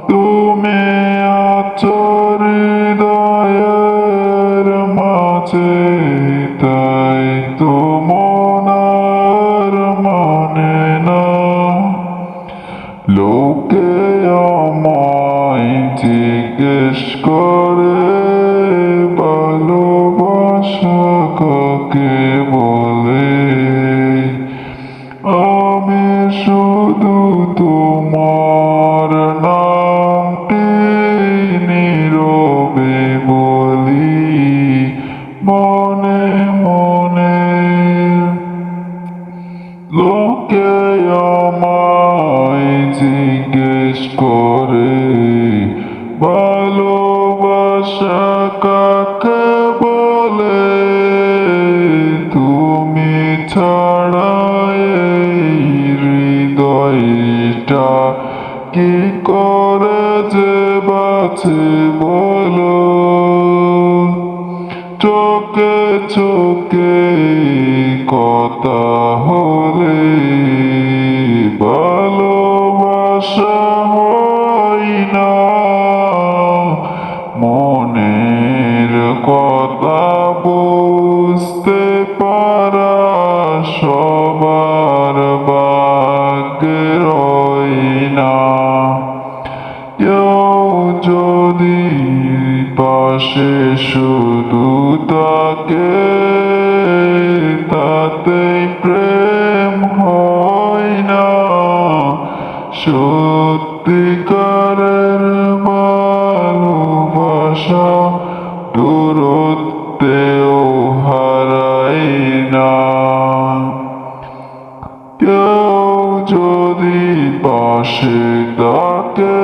তুমি আছো হৃদয়ের মাঝে, তাই তো মন আর মানে না। লোকে আমায় জিজ্ঞেস করে, ভালোবাসা কাকে বলে। আমি শুধু তোমার নামটি নীরবে বলি, মনে মনে। লোকে আমায় জিজ্ঞেস করে, ভালোবাসা কাকে বলে। তুমি ছাড়া এই হৃদয়টা কি করে যে বাঁচে বলো। চোখে চোখে কথা হলে ভালোবাসা হয় না। মনের কথা বুঝতে পারা সবার ভাগ্যে হয় না। কেউ যদি পাশে শুধু তাকে, তাতেই প্রেম হয় না। সত্যিকারের ভালোবাসা দূরত্বেও হারায় না। কেউ যদি পাশে থাকে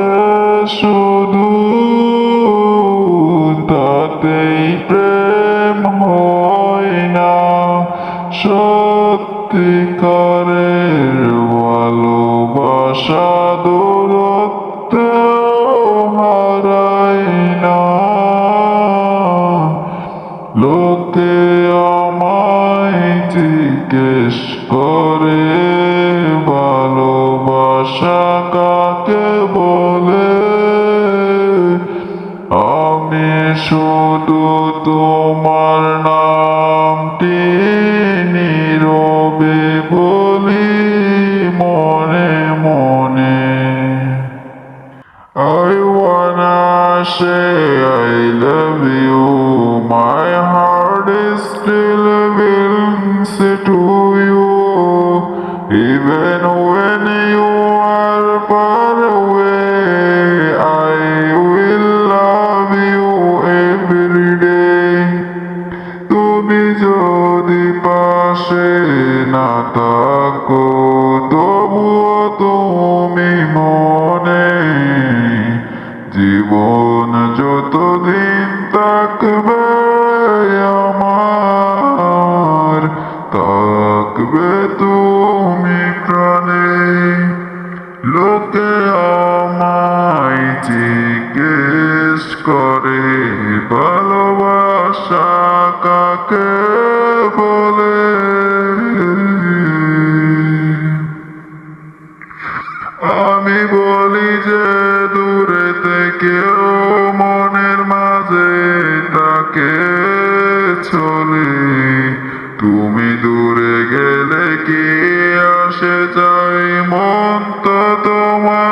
শুধু, তাতেই প্রেম হয় না। সত্যিকারের ভালোবাসা দূরত্বেও হারায় না। লোকে আমায় জিজ্ঞেস করে, ভালোবাসা কাকে বলে। আমি শুধু তোমার নামটি নীরবে বলি, মনে মনে। I wanna say I love you. My heart is still belongs to you. Even when you are far away, I will love you every day. তুমি যদি পাশে না থাকো, তবুও তুমি মনে। জীবন যতদিন থাকবে আমার, থাকবে তুমি প্রাণে। লোকে আমায় জিজ্ঞেস করে, ভালোবাসা কাকে বলে। আমি বলি যে দূরে থেকেও মনের মাঝে তাকে চলে। তুমি দূরে গেলে কি আসে যায়, মন তো তোমার